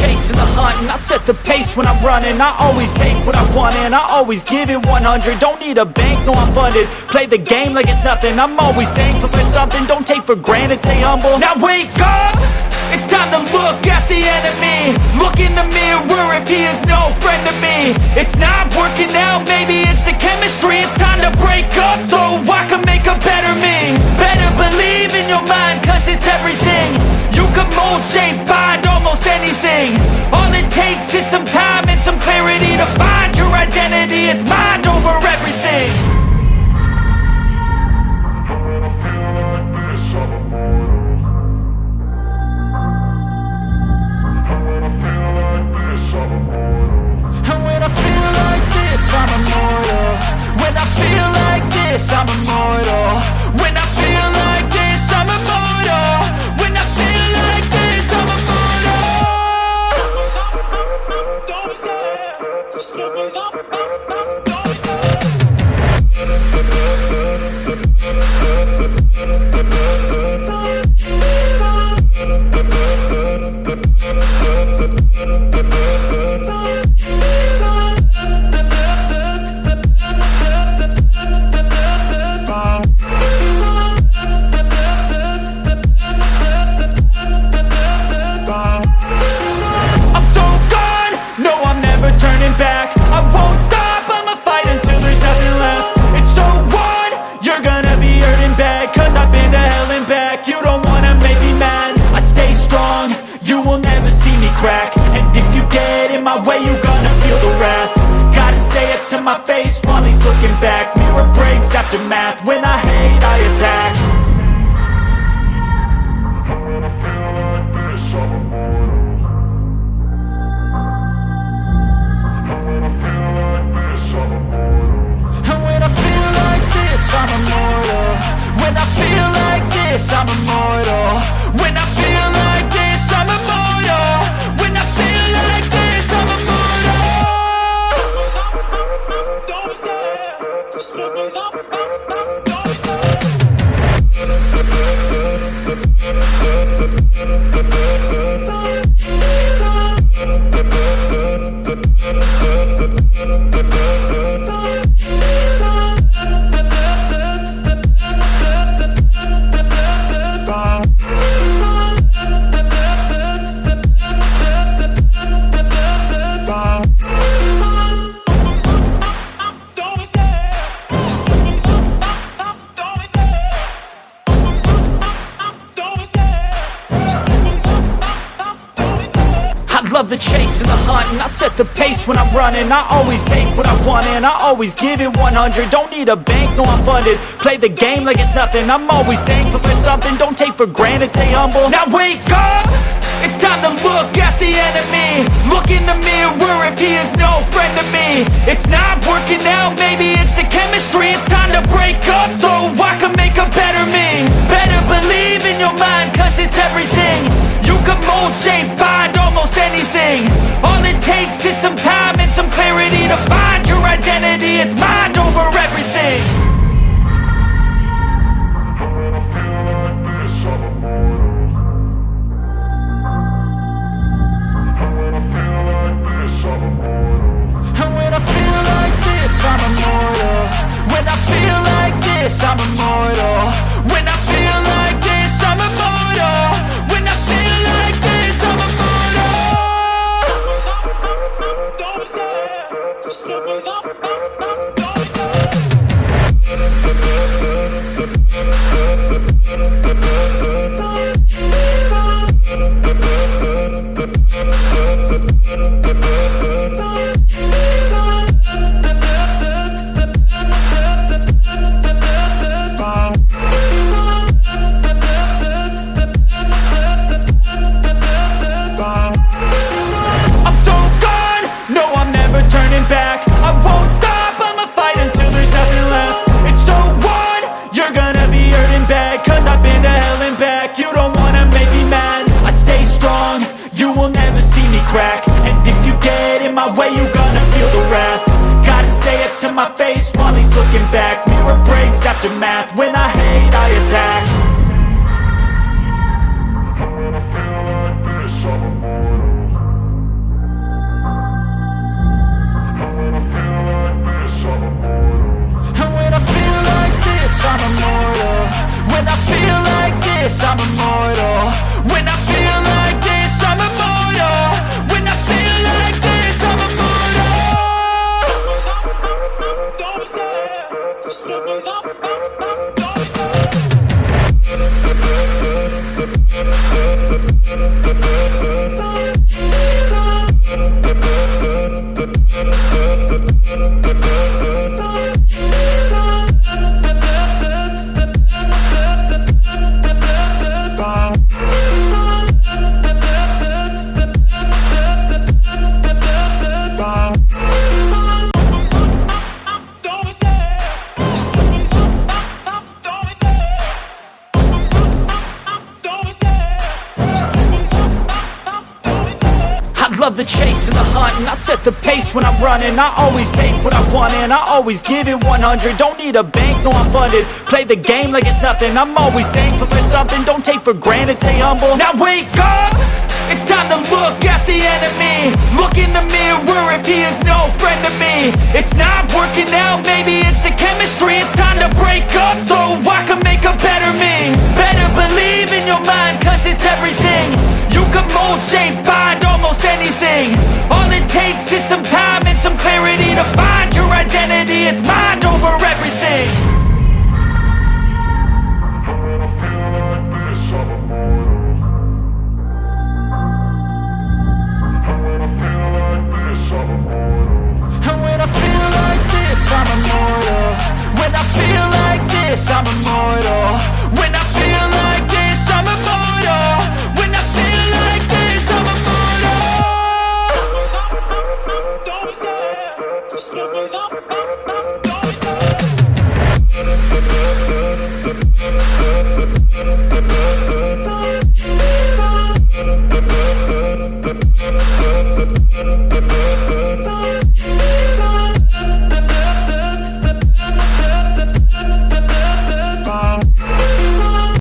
chase and the hunt, and I set the pace when I'm running. I always take what I want and I always give it 100. Don't need a bank, no I'm funded. Play the game like it's nothing. I'm always thankful for something. Don't take for granted, stay humble. Now wake up! It's time to look at the enemy. Look in the mirror if he is no friend to me. It's not working out, maybe it's the chemistry. It's time to break up so I can make a better me. Better believe in your mind, cause it's everything. You can mold, shape, find almost anything. All it takes is some time and some clarity to find your identity. It's mind over everything. I'm immortal. When I feel like this, I'm immortal. When I feel like this, I'm immortal. When I feel like this, I'm immortal. Don't be scared. Just give it up. Don't be scared. Back. I won't stop, I'ma fight until there's nothing left. It's so what? You're gonna be hurting bad, cause I've been to hell and back. You don't wanna make me mad, I stay strong. You will never see me crack. And if you get in my way, you're gonna feel the wrath. Gotta say it to my face while he's looking back. Mirror breaks after math, when I hate, I attack. I'm immortal. When I feel like this, I'm immortal. When I feel like this, I'm immortal. When I feel like this, I'm immortal. Don't be scared. Just give it up. Don't be scared. Love the chase and the hunt, and I set the pace when I'm running. I always take what I want and I always give it 100. Don't need a bank, no I'm funded. Play the game like it's nothing. I'm always thankful for something. Don't take for granted, stay humble. Now wake up! It's time to look at the enemy. Look in the mirror if he is no friend to me. It's not working out, maybe it's the chemistry. It's time to break up so I can make a better me. Better believe in your mind, cause it's everything. You can mold, shape, find almost anything. All it takes is some time and some clarity to find your identity. It's mind over everything. And when I feel like this, I'm immortal. When I feel like this, I'm immortal. When I feel like this, I'm immortal. When I feel like this, I'm immortal. Don't be scared. Just give it up. Don't be scared. Crack. And if you get in my way, you're gonna feel the wrath. Gotta say it to my face while he's looking back. Mirror breaks after math, when I hate, I attack. When I feel like this, I'm immortal. love the chase and the hunt, and I set the pace when I'm running. I always take what I want and I always give it 100. Don't need a bank, no I'm funded. Play the game like it's nothing. I'm always thankful for something. Don't take for granted, stay humble. Now wake up! It's time to look at the enemy. Look in the mirror if he is no friend to me. It's not working out, maybe it's the chemistry. It's time to break up so I can make a better me. Better believe in your mind, cause it's everything. You can mold, shape, find almost anything. All it takes is some time and some clarity to find your identity. It's mind over everything. I'm immortal. When I feel like this, I'm immortal.